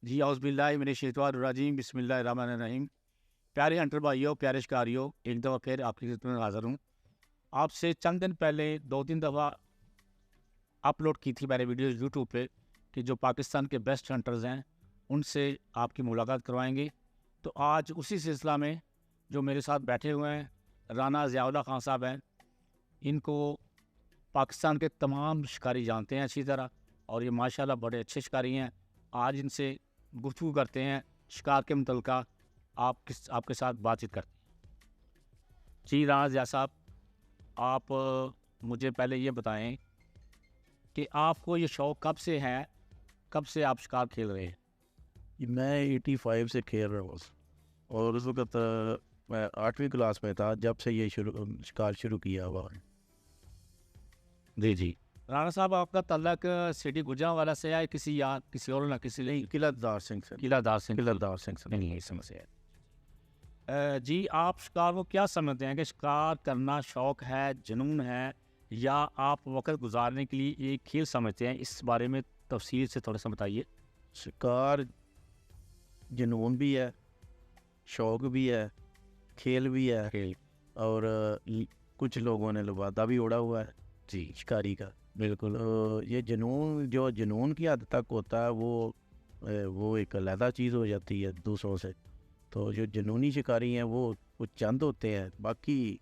جی اعوذ باللہ من الشیطان الرجیم بسم اللہ الرحمن الرحیم۔ پیارے ہنٹر بھائیوں، پیارے شکاریوں، ایک دفعہ پھر آپ کی خدمت میں حاضر ہوں۔ آپ سے چند دن پہلے 2-3 دفعہ اپلوڈ کی تھی میں نے ویڈیوز یوٹیوب پہ کہ جو پاکستان کے بیسٹ ہنٹرز ہیں ان سے آپ کی ملاقات کروائیں گے۔ تو آج اسی سلسلہ میں جو میرے ساتھ بیٹھے ہوئے ہیں رانا ضیاء اللہ خان صاحب ہیں، ان کو پاکستان کے تمام شکاری جانتے ہیں اچھی طرح، اور یہ ماشاءاللہ بڑے اچھے شکاری ہیں۔ آج ان سے گفتگو کرتے ہیں، شکار کے متعلقہ آپ کے ساتھ بات چیت کرتے ہیں۔ جی رانا ضیاء صاحب، آپ مجھے پہلے یہ بتائیں کہ آپ کو یہ شوق کب سے ہے، کب سے آپ شکار کھیل رہے ہیں؟ میں 85 سے کھیل رہا ہوں، اور اس وقت میں 8ویں کلاس میں تھا جب سے یہ شکار شروع کیا ہوا ہے۔ جی جی رانا صاحب، آپ کا تعلق سٹی گجرانوالہ سے ہے کسی اور نہ کسی نہیں؟ قلعہ دار سنگھ سے قلعہ دار سنگھ سے نہیں سمجھ ہے۔ جی، آپ شکار کو کیا سمجھتے ہیں کہ شکار کرنا شوق ہے، جنون ہے، یا آپ وقت گزارنے کے لیے ایک کھیل سمجھتے ہیں؟ اس بارے میں تفصیل سے تھوڑا سا بتائیے۔ شکار جنون بھی ہے، شوق بھی ہے، کھیل بھی ہے، اور کچھ لوگوں نے لبادہ بھی اڑا ہوا ہے جی شکاری کا۔ بالکل۔ یہ جنون کی حد تک ہوتا ہے وہ ایک علیحدہ چیز ہو جاتی ہے دوسروں سے۔ تو جو جنونی شکاری ہیں وہ کچھ چند ہوتے ہیں، باقی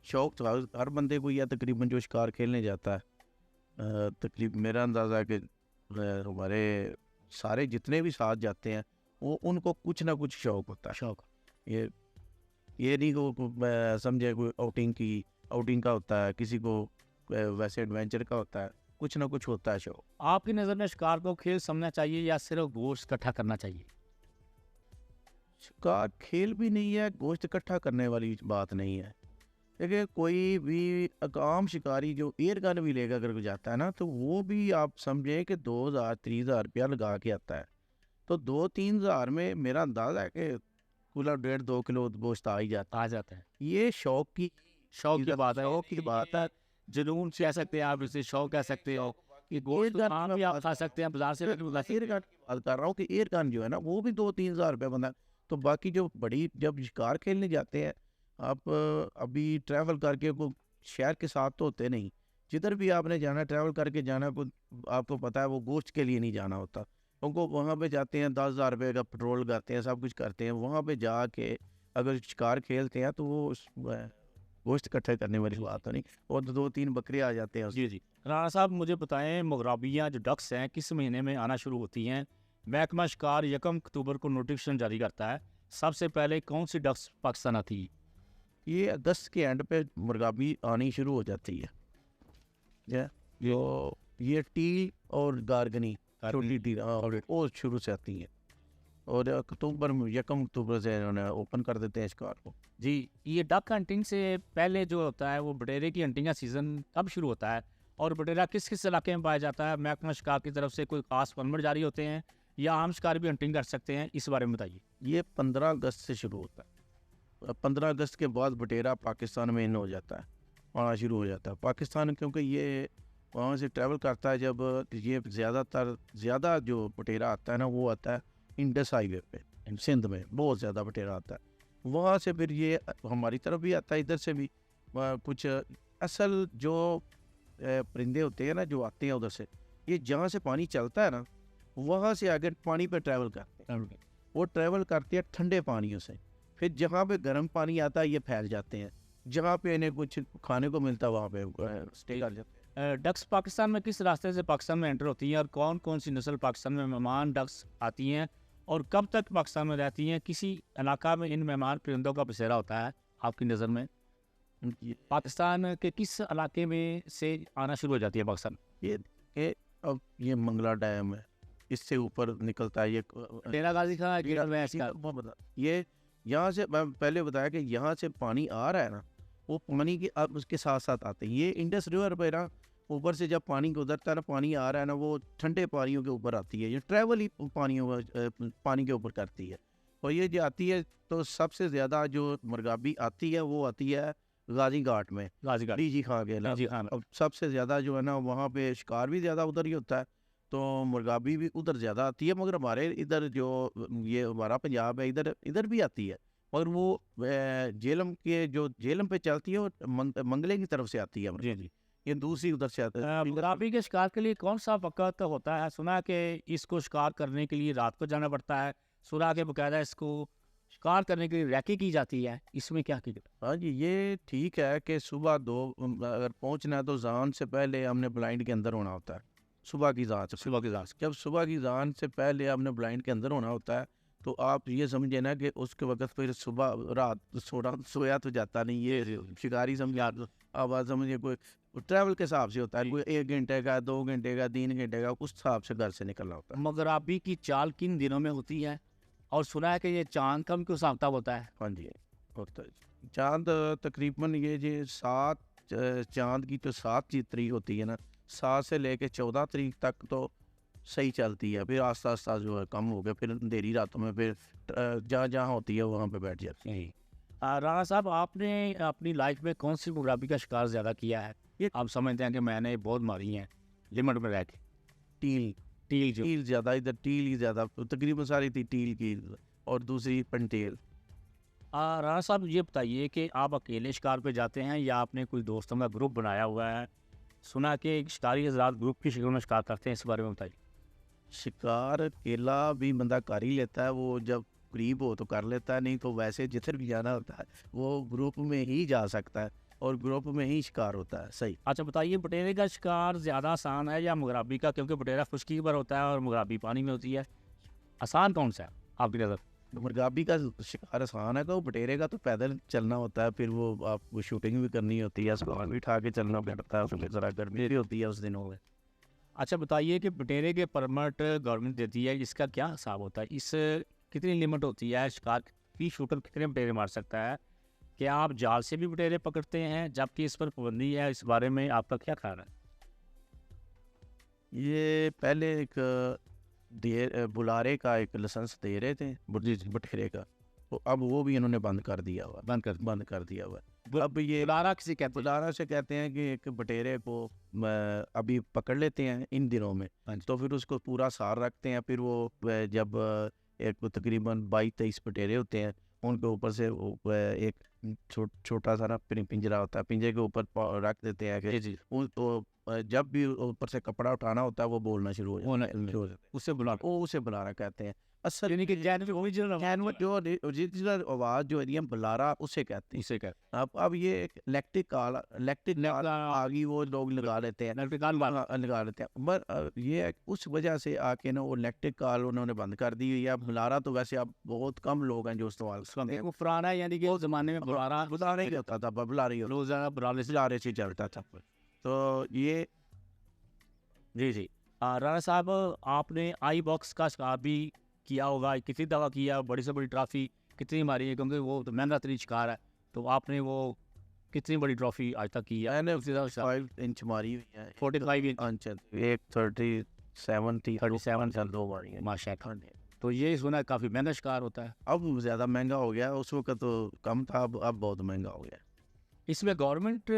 شوق تو ہر بندے کو، یا تقریباً جو شکار کھیلنے جاتا ہے، تقریباً میرا اندازہ ہے کہ ہمارے سارے جتنے بھی ساتھ جاتے ہیں وہ ان کو کچھ نہ کچھ شوق ہوتا ہے۔ شوق یہ نہیں کہ سمجھے کوئی آؤٹنگ کا ہوتا ہے، کسی کو ویسے ایڈونچر کا ہوتا ہے، کچھ نہ کچھ ہوتا ہے شوق۔ آپ کی نظر میں شکار کو کھیل سمجھنا چاہیے یا صرف گوشت اکٹھا کرنا چاہیے؟ شکار کھیل بھی نہیں ہے، گوشت اکٹھا کرنے والی بات نہیں ہے۔ دیکھیں، کوئی بھی عام شکاری جو ایئر گن بھی لے کر اگر جاتا ہے نا، تو وہ بھی آپ سمجھیں کہ 2,000-3,000 روپیہ لگا کے آتا ہے۔ تو 2-3 ہزار میں میرا اندازہ ہے کہ کُل 1.5-2 کلو گوشت آ ہی جاتا ہے۔ یہ شوق کی بات ہے، شوق کی بات ہے۔ جنون کہہ سکتے ہیں آپ اسے، شوق کہہ سکتے ہو کہ گوشت عام بھی آپ کھا سکتے ہیں بازار سے۔ ایئر گن کی بات کر رہا ہوں کہ ایئر گن جو ہے نا وہ بھی 2-3 ہزار روپے بندہ۔ تو باقی جو جب شکار کھیلنے جاتے ہیں آپ، ابھی ٹریول کر کے کوئی شہر کے ساتھ تو ہوتے نہیں، جدھر بھی آپ نے جانا ٹریول کر کے جانا، آپ کو پتہ ہے وہ گوشت کے لیے نہیں جانا ہوتا۔ ان کو وہاں پہ جاتے ہیں 10,000 روپے کا پیٹرول کرتے ہیں، سب کچھ کرتے ہیں، وہاں پہ جا کے اگر شکار کھیلتے ہیں تو وہ گوشت اکٹھے کرنے والی بات تو نہیں، اور 2-3 بکرے آ جاتے ہیں۔ جی رانا صاحب، مجھے بتائیں مغربیاں جو ڈکس ہیں کس مہینے میں آنا شروع ہوتی ہیں؟ محکمہ شکار 1 اکتوبر کو نوٹیفکیشن جاری کرتا ہے۔ سب سے پہلے کون سی ڈکس پاکستان آتی ہے؟ یہ اگست کے اینڈ پہ مرغابی آنی شروع ہو جاتی ہے۔ یہ ٹیل اور گارگنی، چھوٹی ٹیل وہ شروع سے آتی ہیں، اور اکتوبر میں 1 اکتوبر سے انہوں نے اوپن کر دیتے ہیں شکار کو۔ جی، یہ ڈک ہنٹنگ سے پہلے جو ہوتا ہے وہ بٹیرے کی ہنٹنگ کا سیزن کب شروع ہوتا ہے، اور بٹیرا کس کس علاقے میں پایا جاتا ہے؟ محکمہ شکار کی طرف سے کوئی خاص پرمٹ جاری ہوتے ہیں یا عام شکار بھی ہنٹنگ کر سکتے ہیں؟ اس بارے میں بتائیے۔ یہ 15 اگست سے شروع ہوتا ہے۔ 15 اگست کے بعد بٹیرا پاکستان میں ان ہو جاتا ہے، آنا شروع ہو جاتا ہے پاکستان، کیونکہ یہ وہاں سے ٹریول کرتا ہے۔ جب یہ زیادہ جو بٹیرا آتا ہے نا وہ آتا ہے انڈس ہائی وے پہ، سندھ میں بہت زیادہ بٹیرا آتا ہے، وہاں سے پھر یہ ہماری طرف بھی آتا ہے، ادھر سے بھی کچھ اصل جو پرندے ہوتے ہیں نا جو آتے ہیں ادھر سے، یہ جہاں سے پانی چلتا ہے نا وہاں سے آگے پانی پہ ٹریول کرتے ہیں، وہ ٹریول کرتے ہیں ٹھنڈے پانیوں سے، پھر جہاں پہ گرم پانی آتا ہے یہ پھیل جاتے ہیں، جہاں پہ انہیں کچھ کھانے کو ملتا ہے وہاں پہ اسٹے کر جاتے ہیں۔ ڈکس پاکستان میں کس راستے سے پاکستان میں انٹر ہوتی ہیں، اور کون کون سی نسل پاکستان میں مہمان ڈکس آتی ہیں، اور کب تک پاکستان میں رہتی ہیں؟ کسی علاقہ میں ان مہمان پرندوں کا بسیرا ہوتا ہے آپ کی نظر میں؟ پاکستان کے کس علاقے میں سے آنا شروع ہو جاتی ہے پاکستان؟ اب یہ منگلا ڈیم ہے، اس سے اوپر نکلتا ہے، ڈیرہ غازی خان یہ یہاں سے میں پہلے بتایا کہ یہاں سے پانی آ رہا ہے نا، وہ پانی کے اب اس کے ساتھ ساتھ آتے ہیں، یہ انڈس ریور پہ نا اوپر سے جب پانی گزرتا ہے نا، پانی آ رہا ہے نا، وہ ٹھنڈے پانیوں کے اوپر آتی ہے، یہ ٹریول ہی پانی کے اوپر کرتی ہے، اور یہ جو آتی ہے تو سب سے زیادہ جو مرغابی آتی ہے وہ آتی ہے غازی گھاٹ میں، ڈی جی خان کے علاقے۔ اب سب سے زیادہ جو ہے نا وہاں پہ شکار بھی زیادہ ادھر ہی ہوتا ہے، تو مرغابی بھی ادھر زیادہ آتی ہے، مگر ہمارے ادھر جو یہ ہمارا پنجاب ہے ادھر بھی آتی ہے، مگر وہ جہلم کے جو جہلم پہ چلتی ہے وہ منگلے کی طرف سے آتی ہے، جی جی. یہ دوسری ادھر سے آتا ہے. مرغابی کے شکار کے لیے کون سا وقت ہوتا ہے؟ سنا کہ اس کو شکار کرنے کے لیے رات کو جانا پڑتا ہے، سنا کہ باقاعدہ اس کو شکار کرنے کے لیے ریکی کی جاتی ہے، اس میں کیا کی جاتی ہے؟ ہاں جی، یہ ٹھیک ہے کہ صبح اگر پہنچنا ہے تو زان سے پہلے ہم نے بلائنڈ کے اندر ہونا ہوتا ہے، صبح کی زان سے. صبح کے ساتھ جب صبح کی زان سے پہلے ہم نے بلائنڈ کے اندر ہونا ہوتا ہے تو آپ یہ سمجھے نا کہ اس کے وقت پھر صبح رات سویا تو جاتا نہیں، یہ شکاری سمجھے آپ سمجھے کوئی ٹریول کے حساب سے ہوتا ہے، کوئی 1 گھنٹے کا 2 گھنٹے کا 3 گھنٹے کا، اس حساب سے گھر سے نکلنا ہوتا ہے. مرغابی کی چال کن دنوں میں ہوتی ہے؟ اور سنا ہے کہ یہ چاند کم کیوں سامتا ہوتا ہے؟ ہاں جی ہوتا ہے چاند تقریباً یہ جی 7 چاند کی تو 7 تاریخ ہوتی ہے نا، 7 سے لے کے 14 تاریخ تک تو صحیح چلتی ہے، پھر آہستہ آہستہ جو ہے کم ہو گیا، پھر اندھیری راتوں میں پھر جہاں ہوتی ہے وہاں پہ بیٹھ جاتی ہے. رانا صاحب، آپ نے اپنی لائف میں کون سی مرغابی کا شکار زیادہ کیا ہے؟ یہ آپ سمجھتے ہیں کہ میں نے بہت ماری ہیں لمٹ میں رہ کے؟ ٹیل ٹیل زیادہ، ادھر ٹیل ہی زیادہ تقریباً ساری تھی ٹیل کی، اور دوسری پنٹیل. رانا صاحب یہ بتائیے کہ آپ اکیلے شکار پہ جاتے ہیں یا آپ نے کوئی دوستوں کا گروپ بنایا ہوا ہے؟ سنا کہ شکاری حضرات گروپ کی شکل میں شکار کرتے ہیں، اس بارے میں بتائیے. شکار اکیلا بھی بندہ کر ہی لیتا ہے، وہ جب قریب ہو تو کر لیتا ہے، نہیں تو ویسے جدھر بھی جانا ہوتا ہے وہ گروپ میں ہی جا سکتا ہے اور گروپ میں ہی شکار ہوتا ہے. صحیح. اچھا بتائیے، بٹیرے کا شکار زیادہ آسان ہے یا مرغابی کا؟ کیونکہ بٹیرا خشکی پر ہوتا ہے اور مرغابی پانی میں ہوتی ہے، آسان کون سا ہے آپ کی نظر؟ مرغابی کا شکار آسان ہے، تو بٹیرے کا تو پیدل چلنا ہوتا ہے، پھر وہ آپ کو شوٹنگ بھی کرنی ہوتی ہے، سامان بھی اٹھا کے چلنا پڑتا ہے، اس میں ذرا گرمی بھی ہوتی ہے اس دنوں میں. اچھا بتائیے کہ بٹیرے کے پرمٹ گورنمنٹ دیتی ہے، اس کا کیا حساب ہوتا ہے؟ اس کتنی لمٹ ہوتی ہے؟ شکار کی شوٹر کتنے بٹیرے مار سکتا ہے؟ کیا آپ جال سے بھی بٹیرے پکڑتے ہیں جبکہ اس پر پابندی ہے؟ اس بارے میں آپ کا کیا خیال ہے؟ یہ پہلے ایک بلارے کا ایک لائسنس دے رہے تھے بٹیرے کا، تو اب وہ بھی انہوں نے بند کر دیا ہوا، بند کر دیا ہوا. اب یہ بلارا کسی کہتے ہیں؟ بلارا سے کہتے ہیں کہ ایک بٹیرے کو ابھی پکڑ لیتے ہیں ان دنوں میں، تو پھر اس کو پورا سار رکھتے ہیں، پھر وہ جب ایک تقریباً 22-23 بٹیرے ہوتے ہیں، ان کے اوپر سے ایک چھوٹا سا نا پنجرا ہوتا ہے، پنجرے کے اوپر رکھ دیتے ہیں کہ جب بھی اوپر سے کپڑا اٹھانا ہوتا ہے وہ بولنا شروع ہو جاتا ہے، اسے بلارا کہتے ہیں. اصل یعنی کہ جو اوریجنل آواز جو ہے بلارا اسے کہتے ہیں. اسے کہتے اب یہ ایک الیکٹرک آگی وہ لوگ لگا لیتے ہیں، لگا لیتے ہیں، مگر یہ اس وجہ سے آ کے نا وہ الیکٹرک کال انہوں نے بند کر دی ہوئی ہے. بلارا تو ویسے اب بہت کم لوگ ہیں جو استعمال کرتے ہیں، وہ پرانا ہے، یعنی کہ اس زمانے میں بلارا ہی ہوتا تھا، روزانہ بلارے سے چلتا تھا. تو یہ جی رانا صاحب، آپ نے آئی باکس کا شکار بھی کیا ہوگا، کتنی دفعہ کیا؟ بڑی سے بڑی ٹرافی کتنی ماری ہے؟ کیونکہ وہ تو مہنگا ترین شکار ہے، تو آپ نے وہ کتنی بڑی ٹرافی آج تک کی ہے؟ 5 انچ ماری ہوئی ہے، 45 انچ، ایک 37 2 ماری ہیں ماشاء اللہ. تو یہ سنا ہے کافی مہنگا شکار ہوتا ہے. اب زیادہ مہنگا ہو گیا، اس وقت تو کم تھا، اب بہت مہنگا ہو گیا. اس میں گورنمنٹ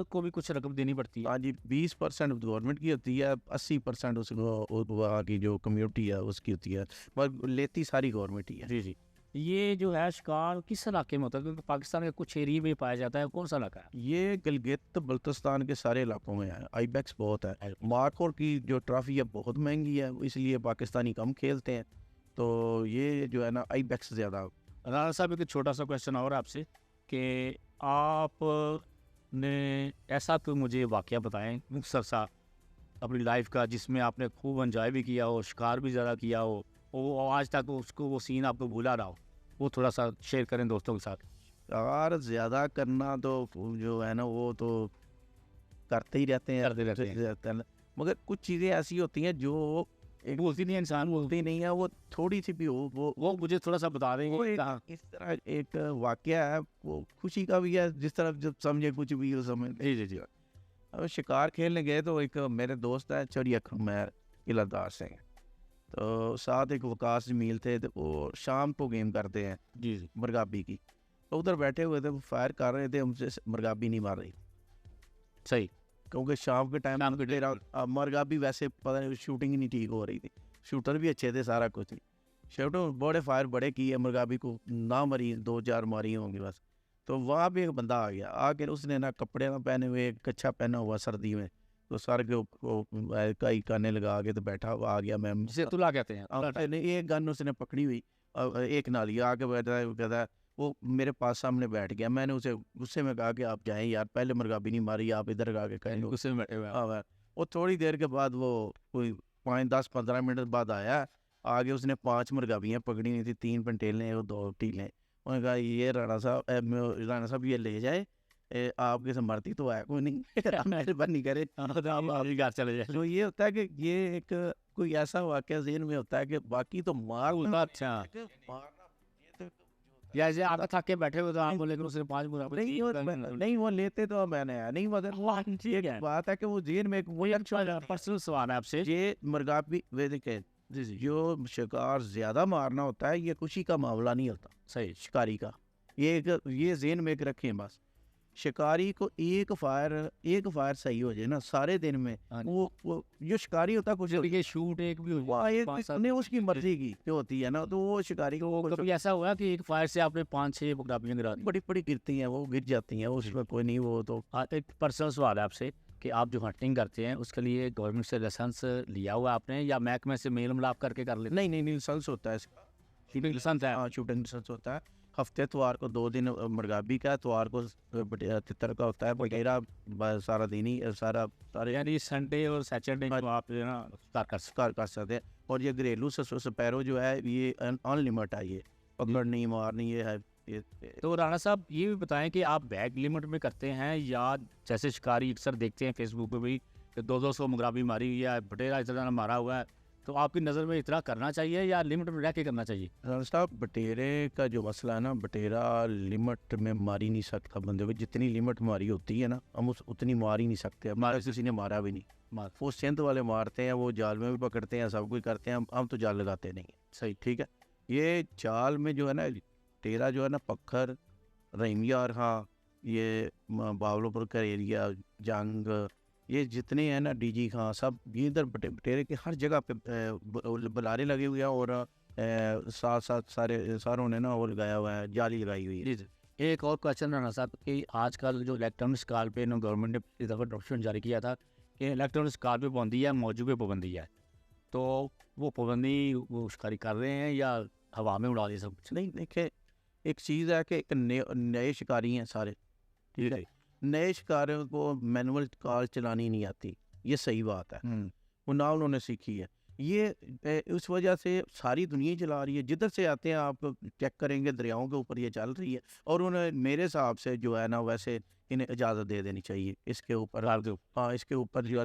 کو بھی کچھ رقم دینی پڑتی ہے؟ ہاں جی، 20% گورنمنٹ کی ہوتی ہے، 80% اس کو وہاں کی جو کمیونٹی ہے اس کی ہوتی ہے، مگر لیتی ساری گورنمنٹ ہی ہے. جی یہ جو ہے شکار کس علاقے میں ہوتا ہے؟ کیونکہ پاکستان کے کچھ ایریے میں پایا جاتا ہے، کون سا علاقہ ہے؟ یہ گلگت بلتستان کے سارے علاقوں میں ہے. آئی بیکس بہت ہے، مارکور کی جو ٹرافی ہے بہت مہنگی ہے، اس لیے پاکستانی کم کھیلتے ہیں، تو یہ جو ہے نا آئی بیکس زیادہ. رانا صاحب ایک چھوٹا سا کویشچن اور آپ سے کہ آپ نے ایسا تو مجھے واقعہ بتائیں مختصر سا اپنی لائف کا جس میں آپ نے خوب انجوائے بھی کیا ہو، شکار بھی زیادہ کیا ہو، وہ آج تک اس کو وہ سین آپ کو بھولا رہا ہو، وہ تھوڑا سا شیئر کریں دوستوں کے ساتھ. شکار زیادہ کرنا تو جو ہے نا وہ تو کرتے ہی رہتے ہیں، مگر کچھ چیزیں ایسی ہوتی ہیں جو بولتی نہیں، انسان بولتی نہیں ہے، وہ تھوڑی سی بھی ہو وہ مجھے تھوڑا سا بتا دیں گے. اس طرح ایک واقعہ ہے، وہ خوشی کا بھی ہے، جس طرح جب سمجھے کچھ بھی ہو سمجھ. جی اب شکار کھیلنے گئے تو ایک میرے دوست ہے چڑیا خمیر قلعہ سے، تو ساتھ ایک وقاص جمیل تھے، تو وہ شام کو گیم کرتے ہیں جی مرغابی کی، تو ادھر بیٹھے ہوئے تھے، وہ فائر کر رہے تھے، ہم سے مرغابی نہیں مار رہی. صحیح. کیونکہ شام کے ٹائم شام کے میرا مرغا بھی ویسے پتہ نہیں شوٹنگ ہی نہیں ٹھیک ہو رہی تھی, شوٹر بھی اچھے تھے, سارا کچھ نہیں, شوٹر بڑے فائر بڑے کیے, مرغا بھی کو نہ مری 2-4 ماری ہوں گی بس. تو وہاں پہ ایک بندہ آ گیا, آ کے اس نے نا کپڑے نہ پہنے ہوئے, کچھا پہنا ہوا سردی میں, تو سر کے کئی کانے لگا کے تو بیٹھا ہوا آ گیا. میں جسے تلا کہتے ہیں, ایک گن اس نے پکڑی ہوئی, ایک نالی آ کے بیٹھا ہے, کہتا ہے وہ میرے پاس سامنے بیٹھ گیا. میں نے اسے غصے میں کہا کہ آپ جائیں یار, پہلے مرغا بھی نہیں ماری, آپ ادھر آ کے کہیں غصے میں بیٹھے ہوئے ہیں. وہ تھوڑی دیر کے بعد وہ کوئی 5-10-15 منٹ بعد آیا, آگے اس نے 5 مرغابیاں پکڑی ہوئی تھی, 3 پنٹیلیں اور 2 ٹیلیں. انہوں نے کہا یہ رانا صاحب یہ لے جائے, آپ کے سے مرتی تو ہے کوئی نہیں, مہربانی کرے گھر چلے جائے. تو یہ ہوتا ہے کہ یہ ایک کوئی ایسا واقعہ ذہن میں ہوتا ہے کہ باقی تو مارنا, اچھا جیسے آپ تھک کے بیٹھے ہوئے تو آپ بولے کہ اس نے 5 نہیں وہ لیتے تو میں نے نہیں, مگر بات ہے کہ وہ ذہن میں وہی پرسنل سوال ہے آپ سے. یہ مرغابی دیکھیں جی جو شکار زیادہ مارنا ہوتا ہے یہ خوشی کا معاملہ نہیں ہوتا صحیح شکاری کا, یہ ذہن میں ایک رکھیں بس. شکاری کو ایک فائر صحیح ہو جائے نا سارے دن میں, وہ جو شکاری ہوتا ہے کچھ یہ شوٹ ایک بھی اس کی مرضی کی جو ہوتی ہے نا, تو وہ شکاری کو کبھی ایسا ہوا کہ ایک فائر سے آپ نے 5-6 مرغابیاں گرا دی؟ بڑی گرتی ہیں, وہ گر جاتی ہیں, اس میں کوئی نہیں. وہ تو ایک پرسنل سوال ہے آپ سے کہ آپ جو ہنٹنگ کرتے ہیں اس کے لیے گورنمنٹ سے لائسنس لیا ہوا آپ نے, یا محکمے سے میل ملاپ کر کے کر لیتے؟ نہیں لائسنس ہوتا ہے اس کا, لائسنس ہے. ہاں شوٹنگ لائسنس ہوتا ہے. ہفتے اتوار کو 2 دن مرغابی کا, اتوار کو تتر کا ہوتا ہے, بغیرہ سارا دن ہی سارے یعنی سنڈے اور سیٹرڈے کو آپ جو ہے نا کار کر سکتے ہیں. اور یہ گھریلو سپیرو جو ہے یہ ان لمٹ ہے, یہ پکڑنی مارنی یہ ہے. تو رانا صاحب یہ بھی بتائیں کہ آپ بیگ لمٹ میں کرتے ہیں, یا جیسے شکاری اکثر دیکھتے ہیں فیس بک پہ بھی کہ 200 مرغابی ماری ہوئی ہے, بٹیرا اتنا مارا ہوا ہے, تو آپ کی نظر میں اتنا کرنا چاہیے یا لمٹ میں رہ کے کرنا چاہیے؟ رانا صاحب بٹیرے کا جو مسئلہ ہے نا, بٹیرا لمٹ میں ماری نہیں سکتا بندے کو, جتنی لمٹ ماری ہوتی ہے نا ہم اتنی مار ہی نہیں سکتے. کسی نے مارا بھی نہیں, وہ سندھ والے مارتے ہیں, وہ جال میں بھی پکڑتے ہیں, سب کچھ کرتے ہیں, ہم تو جال لگاتے نہیں ہیں. صحیح ٹھیک ہے. یہ جال میں جو ہے نا ٹیرا جو ہے نا, پکھر, رحیمیہ اور ہاں یہ باولو پر کا ایریا, جنگ, یہ جتنے ہیں نا ڈی جی خان سب, یہ ادھر بٹیرے کے ہر جگہ پہ بلارے لگے ہوئے ہیں, اور ساتھ ساروں نے نا وہ لگایا ہوا ہے, جالی لگائی ہوئی ہے. جی ایک اور کوشچن رہنا صاحب کہ آج کل جو الیکٹرانک اسکال پہ گورنمنٹ نے اس دفعہ ڈاکومنٹ جاری کیا تھا کہ الیکٹرانک اسکال پہ پابندی ہے, موجود پہ پابندی ہے, تو وہ پابندی وہ شکاری کر رہے ہیں یا ہوا میں اڑا دی سب کچھ؟ نہیں دیکھیں, ایک چیز ہے کہ ایک نئے شکاری ہیں سارے, ٹھیک ہے, نئے شکاریوں کو مینول کار چلانی نہیں آتی, یہ صحیح بات ہے, وہ نہ انہوں نے سیکھی ہے. یہ اس وجہ سے ساری دنیا چلا رہی ہے, جدھر سے آتے ہیں آپ چیک کریں گے دریاؤں کے اوپر یہ چل رہی ہے, اور انہیں میرے حساب سے جو ہے نا ویسے انہیں اجازت دے دینی چاہیے اس کے اوپر. ہاں اس کے اوپر جو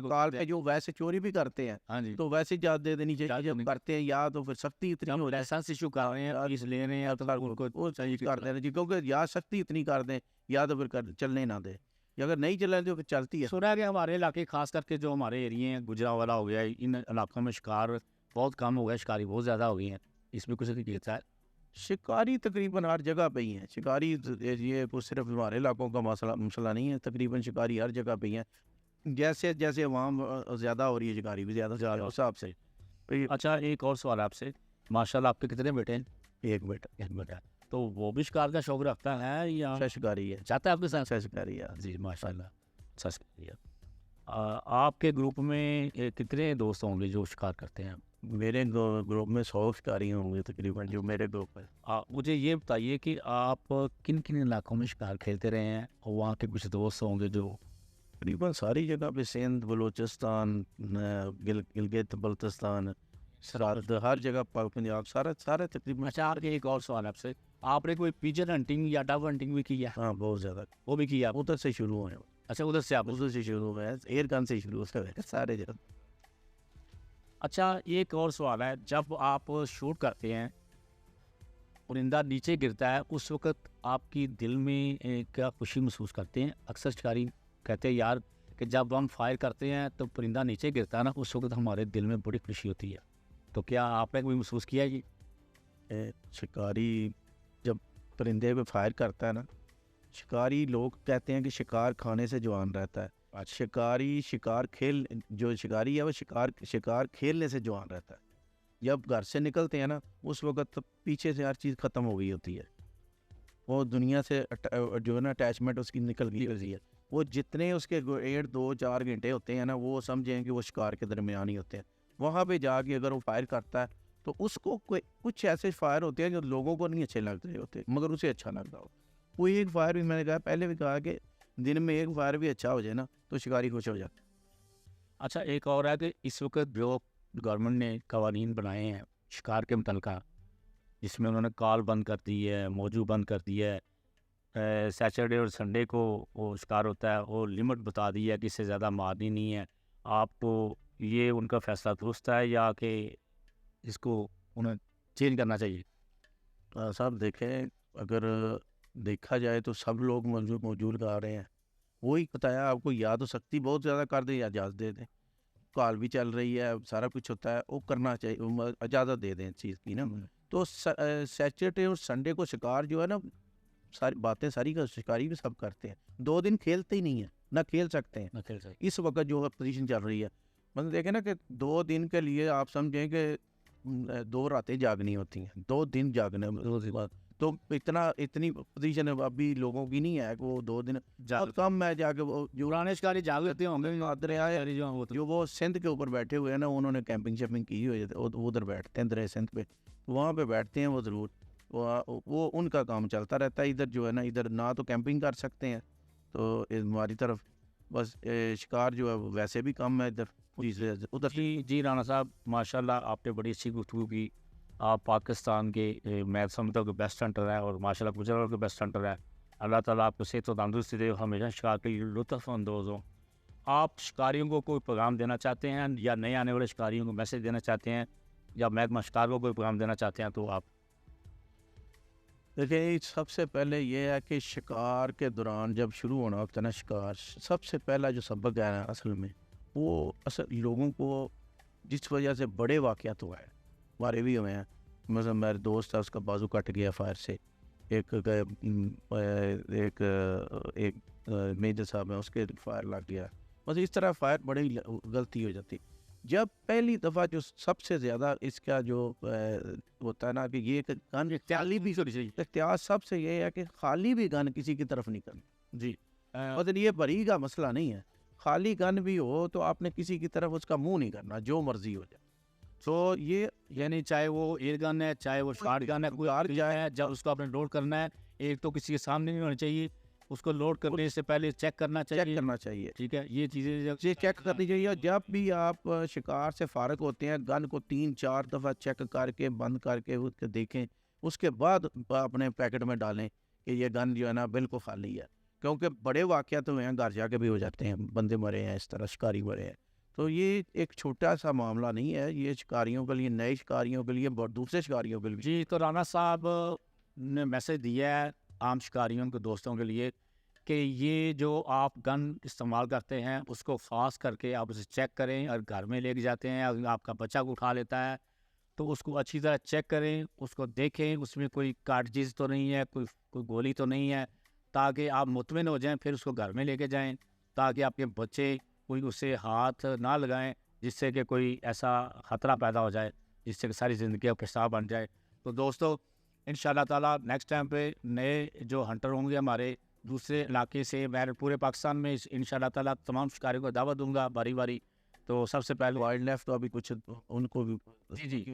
کال پہ جو ویسے چوری بھی کرتے ہیں تو ویسے اجازت دے دینی چاہیے, جب کرتے ہیں یا تو پھر سختی اتنی ہو جائے, لائسنس ایشو کر رہے ہیں, پولیس لے رہے ہیں, وہ کر دیں جی, کیونکہ یا سختی اتنی کر دیں یا تو پھر چلنے نہ دیں, اگر نہیں چلے تو پھر چلتی ہے. سنا کہ ہمارے علاقے خاص کر کے جو ہمارے ایریے ہیں, گجرانوالہ ہو گیا, ان علاقوں میں شکار بہت کم ہو گیا, شکاری بہت زیادہ ہو گئی ہیں, اس میں کچھ کہتا ہے؟ شکاری تقریباً ہر جگہ پہ ہی ہیں, شکاری یہ صرف ہمارے علاقوں کا مسئلہ نہیں ہے, تقریباً شکاری ہر جگہ پہ ہی ہیں. جیسے عوام زیادہ ہو رہی ہے, شکاری بھی زیادہ اس حساب سے. اچھا ایک اور سوال آپ سے, ماشاء اللہ آپ کے کتنے بیٹے ہیں؟ ایک بیٹا. تو وہ بھی شکار کا شوق رکھتا ہے یا شکاری ہے؟ چاہتا ہے آپ کے ساتھ شکاری ہے جی ماشاء اللہ. اچھا شکریہ. آپ کے گروپ میں کتنے دوست ہوں گے جو شکار کرتے ہیں؟ میرے گروپ میں 100 شکاری ہوں گے تقریباً جو میرے گروپ ہے. مجھے یہ بتائیے کہ آپ کن کن علاقوں میں شکار کھیلتے رہے ہیں, اور وہاں کے کچھ دوست ہوں گے جو تقریباً ساری جگہ پہ, سندھ, بلوچستان, گلگت بلتستان, ہر جگہ, پنجاب, سارے تقریباً. اچھا آپ کے ایک اور سوال آپ سے, آپ نے کوئی پیجن ہنٹنگ یا ڈو ہنٹنگ بھی کی ہے؟ ہاں بہت زیادہ, وہ بھی کیا, ادھر سے شروع ہوئے. اچھا ادھر سے, آپ ادھر سے شروع ہوئے, ایئر گن سے شروع ہوئے سارے جگہ. اچھا ایک اور سوال ہے, جب آپ شوٹ کرتے ہیں پرندہ نیچے گرتا ہے, اس وقت آپ کی دل میں کیا خوشی محسوس کرتے ہیں؟ اکثر شکاری کہتے ہیں یار کہ جب ہم فائر کرتے ہیں تو پرندہ نیچے گرتا ہے نا, اس وقت ہمارے دل میں بڑی خوشی ہوتی ہے, تو کیا آپ نے کوئی محسوس کیا ہے؟ یہ شکاری جب پرندے پہ فائر کرتا ہے نا, شکاری لوگ کہتے ہیں کہ شکار کھانے سے جوان رہتا ہے, شکاری جو شکاری ہے وہ شکار کھیلنے سے جوان رہتا ہے. جب گھر سے نکلتے ہیں نا اس وقت پیچھے سے ہر چیز ختم ہو گئی ہوتی ہے, وہ دنیا سے جو ہے نا اٹیچمنٹ اس کی نکل گئی ہوتی ہے. وہ جتنے اس کے 1-2-4 گھنٹے ہوتے ہیں نا وہ سمجھیں کہ وہ شکار کے درمیان ہی ہوتے ہیں. وہاں پہ جا کے اگر وہ فائر کرتا ہے تو اس کو کچھ ایسے فائر ہوتے ہیں جو لوگوں کو نہیں اچھے لگتے ہوتے مگر اسے اچھا لگتا ہو. وہ ایک فائر بھی میں نے کہا پہلے بھی کہا کہ دن میں ایک فائر بھی اچھا ہو جائے نا تو شکاری خوش ہو جاتا ہے. اچھا ایک اور ہے کہ اس وقت جو گورنمنٹ نے قوانین بنائے ہیں شکار کے متعلقہ, جس میں انہوں نے کال بند کر دی ہے, موجو بند کر دی ہے, سیٹرڈے اور سنڈے کو وہ شکار ہوتا ہے, وہ لمٹ بتا دی ہے کہ اس سے زیادہ مارنی نہیں ہے. آپ کو یہ ان کا فیصلہ درست ہے یا کہ اس کو انہیں چینج کرنا چاہیے؟ صاحب دیکھیں, اگر دیکھا جائے تو سب لوگ موجود آ رہے ہیں. وہی بتایا آپ کو, یا تو سختی بہت زیادہ کر دیں یا اجازت دے دیں. کال بھی چل رہی ہے, سارا کچھ ہوتا ہے, وہ کرنا چاہیے, اجازت دے دیں اس چیز کی نا. تو سیٹرڈے اور سنڈے کو شکار جو ہے نا ساری باتیں ساری کا شکاری بھی سب کرتے ہیں. 2 دن کھیلتے ہی نہیں ہیں, نہ کھیل سکتے ہیں اس وقت جو پوزیشن چل رہی ہے. مطلب دیکھیں نا کہ 2 دن کے لیے آپ سمجھیں کہ 2 راتیں جاگنی ہوتی ہیں, 2 دن جاگنے. تو اتنی پوزیشن ابھی لوگوں کی نہیں ہے کہ وہ 2 دن بہت کم ہے. جا کے وہ جو پرانے شکاری جاگ لیتے ہوں گے, دریا جو وہ سندھ کے اوپر بیٹھے ہوئے ہیں نا, انہوں نے کیمپنگ شیمپنگ کی ہوئی ہے, ادھر بیٹھتے ہیں دریا سندھ پہ, وہاں پہ بیٹھتے ہیں وہ ضرور. وہ ان کا کام چلتا رہتا ہے. ادھر جو ہے نا ادھر نہ تو کیمپنگ کر سکتے ہیں تو ہماری طرف بس شکار جو ہے ویسے بھی کم ہے ادھر. جی رانا صاحب ماشاء اللہ آپ نے بڑی اچھی گفتگو کی. آپ پاکستان کے میں سمجھتا ہوں کہ بیسٹ ہنٹر ہے اور ماشاء اللہ گجرات کے بیسٹ ہنٹر ہے. اللہ تعالیٰ آپ کو صحت و تندرستی دے, ہمیشہ شکار کے لیے لطف اندوز ہوں. آپ شکاریوں کو کوئی پیغام دینا چاہتے ہیں یا نئے آنے والے شکاریوں کو میسج دینا چاہتے ہیں یا محکمہ شکار کو کوئی پیغام دینا چاہتے ہیں؟ تو آپ دیکھیں, سب سے پہلے یہ ہے کہ شکار کے دوران جب شروع ہونا ہوتا ہے نا شکار, سب سے پہلا جو سبق ہے نا اصل میں وہ لوگوں کو جس وجہ سے بڑے واقعات ہوئے ہیں, ہمارے بھی ہوئے ہیں. مثلا میرے دوست ہے, اس کا بازو کٹ گیا فائر سے. ایک میجر صاحب ہیں, اس کے فائر لگ گیا. بس اس طرح فائر بڑی غلطی ہو جاتی. جب پہلی دفعہ جو سب سے زیادہ اس کا جو ہوتا ہے نا کہ یہ گن خالی بھی احتیاط سب سے یہ ہے کہ خالی بھی گن کسی کی طرف نہیں کرنا. جی مطلب یہ بری کا مسئلہ نہیں ہے, خالی گن بھی ہو تو آپ نے کسی کی طرف اس کا منہ نہیں کرنا, جو مرضی ہو جائے. تو یہ یعنی چاہے وہ ایئر گن ہے چاہے وہ شارٹ گن ہے, کوئی جائے جب اس کو آپ نے لوڈ کرنا ہے, ایک تو کسی کے سامنے نہیں ہونا چاہیے, اس کو لوڈ کرنے سے پہلے چیک کرنا چاہیے. ٹھیک ہے, یہ چیزیں چیک کرنی چاہیے. جب بھی آپ شکار سے فارغ ہوتے ہیں گن کو 3-4 دفعہ چیک کر کے بند کر کے دیکھیں, اس کے بعد اپنے پیکٹ میں ڈالیں کہ یہ گن جو ہے نا بالکل خالی ہے. کیونکہ بڑے واقعات ہوئے ہیں, گھر جا کے بھی ہو جاتے ہیں, بندے مرے ہیں, اس طرح شکاری مرے ہیں. تو یہ ایک چھوٹا سا معاملہ نہیں ہے, یہ شکاریوں کے لیے, نئے شکاریوں کے لیے, دوسرے شکاریوں کے لیے. جی تو رانا صاحب نے میسج دیا ہے عام شکاریوں کے دوستوں کے لیے کہ یہ جو آپ گن استعمال کرتے ہیں اس کو فاسٹ کر کے آپ اسے چیک کریں, اور گھر میں لے کے جاتے ہیں, اگر آپ کا بچہ کو اٹھا لیتا ہے تو اس کو اچھی طرح چیک کریں, اس کو دیکھیں اس میں کوئی کارٹریج تو نہیں ہے, کوئی گولی تو نہیں ہے, تاکہ آپ مطمئن ہو جائیں. پھر اس کو گھر میں لے کے جائیں تاکہ آپ کے بچے کوئی اسے ہاتھ نہ لگائیں جس سے کہ کوئی ایسا خطرہ پیدا ہو جائے جس سے کہ ساری زندگی کا پیشاب بن جائے. تو دوستو ان شاء اللہ تعالیٰ نیکسٹ ٹائم پہ نئے جو ہنٹر ہوں گے ہمارے دوسرے علاقے سے, میں پورے پاکستان میں ان شاء اللہ تعالیٰ تمام شکاریوں کو دعوت دوں گا باری باری. تو سب سے پہلے وائلڈ لائف تو ابھی کچھ ان کو بھی جی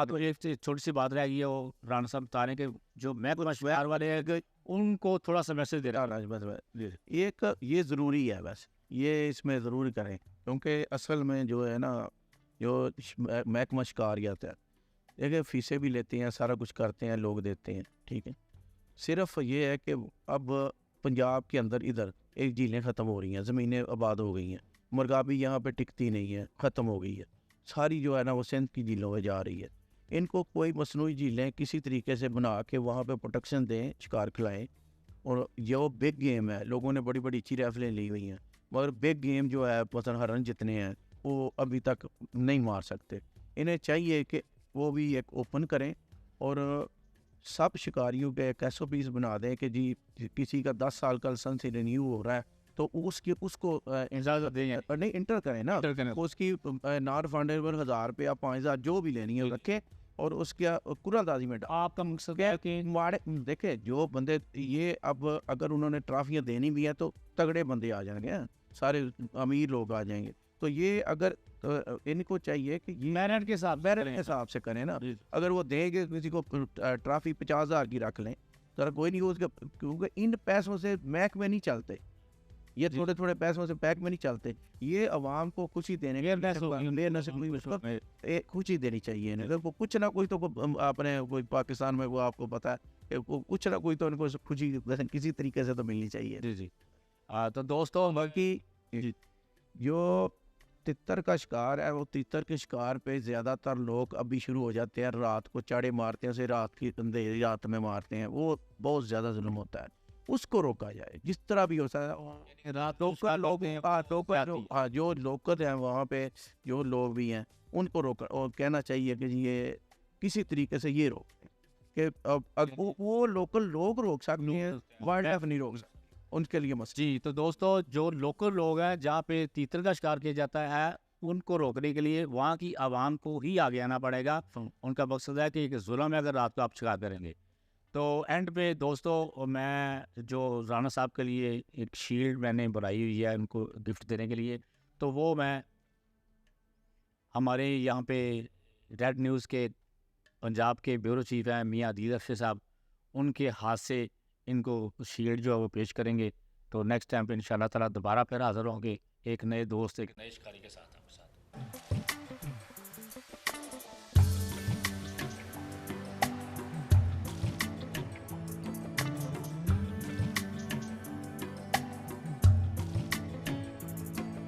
تو ایک چھوٹی سی بات رہ گئی ہے, وہ رانا صاحب بتا رہے ہیں کہ جو محکمہ شکار والے ہیں ان کو تھوڑا سا میسج دے رہا ہے. ایک یہ ضروری ہے, بس یہ اس میں ضرور کریں, کیونکہ اصل میں جو ہے نا جو محکمہ شکاریات ہے دیکھیں فیسیں بھی لیتے ہیں, سارا کچھ کرتے ہیں, لوگ دیتے ہیں, ٹھیک ہے. صرف یہ ہے کہ اب پنجاب کے اندر ادھر ایک جھیلیں ختم ہو رہی ہیں, زمینیں آباد ہو گئی ہیں, مرغابی یہاں پہ ٹکتی نہیں ہے, ختم ہو گئی ہے. ساری جو ہے نا وہ سندھ کی جھیلوں میں جا رہی ہے. ان کو کوئی مصنوعی جھیلیں کسی طریقے سے بنا کے وہاں پہ پروٹیکشن دیں, شکار کھلائیں. اور یہ وہ بگ گیم ہے, لوگوں نے بڑی بڑی اچھی رائفلیں لی ہوئی ہیں, مگر بگ گیم جو ہے مثلا ہرن جتنے ہیں وہ ابھی تک نہیں مار سکتے. انہیں چاہیے کہ وہ بھی ایک اوپن کریں اور سب شکاریوں کے ایک SOPs بنا دیں کہ جی کسی کا 10 سال کا لائسنس رینیو ہو رہا ہے تو اس کو اجازت دیں نہیں انٹر کریں نا، انٹر کریں۔ اس کی نان ریفنڈیبل 1000 روپیہ 5000 جو بھی لینی ہے رکھے، اور اس کا قرآن اندازی میں آپ کا مقصد ہے کہ دیکھیں جو بندے یہ اب اگر انہوں نے ٹرافیاں دینی بھی ہیں تو تگڑے بندے آ جائیں گے، سارے امیر لوگ آ جائیں گے، تو یہ اگر ان کو چاہیے کہ یہ میرٹ کے ساتھ حساب سے کریں نا، اگر وہ دیں گے کسی کو ٹرافی 50,000 کی رکھ لیں ذرا کوئی نہیں، اس کا کیونکہ ان پیسوں سے محکمے نہیں چلتے، یہ تھوڑے تھوڑے پیسوں سے محکمے نہیں چلتے، یہ عوام کو خوشی دینے خوشی دینی چاہیے انہیں، کچھ نہ کوئی تو اپنے کوئی پاکستان میں وہ آپ کو پتا ہے کچھ نہ کوئی تو ان کو خوشی کسی طریقے سے تو ملنی چاہیے۔ جی جی تو دوستوں باقی جو تتر کا شکار ہے، وہ تتر کے شکار پہ زیادہ تر لوگ ابھی شروع ہو جاتے ہیں، رات کو چاڑے مارتے ہیں، اسے رات کی اندھیری رات میں مارتے ہیں، وہ بہت زیادہ ظلم ہوتا ہے، اس کو روکا جائے جس طرح بھی ہو سکتا ہے۔ رات جو لوکل ہیں وہاں پہ جو لوگ بھی ہیں ان کو روکا، اور کہنا چاہیے کہ یہ کسی طریقے سے یہ روک کہ وہ لوکل لوگ روک سکتے ہیں، وائلڈ لائف نہیں روک سکتے، ان کے لیے مسئلہ۔ جی تو دوستوں جو لوکل لوگ ہیں جہاں پہ تیتر کا شکار کیا جاتا ہے، ان کو روکنے کے لیے وہاں کی عوام کو ہی آگے آنا پڑے گا۔ ان کا مقصد ہے کہ ایک ظلم ہے اگر رات کو آپ شکار کریں گے۔ تو اینڈ پہ دوستوں میں جو رانا صاحب کے لیے ایک شیلڈ میں نے بنائی ہوئی ہے ان کو گفٹ دینے کے لیے، تو وہ میں ہمارے یہاں پہ ریڈ نیوز کے پنجاب کے بیورو چیف ہیں میاں عدیل افشر صاحب، ان کے ہاتھ سے ان کو شیلڈ جو ہے وہ پیش کریں گے۔ تو نیکسٹ ٹائم پہ انشاءاللہ تعالیٰ دوبارہ پھر حاضر ہوں گے ایک نئے دوست، ایک نئے شکاری کے ساتھ۔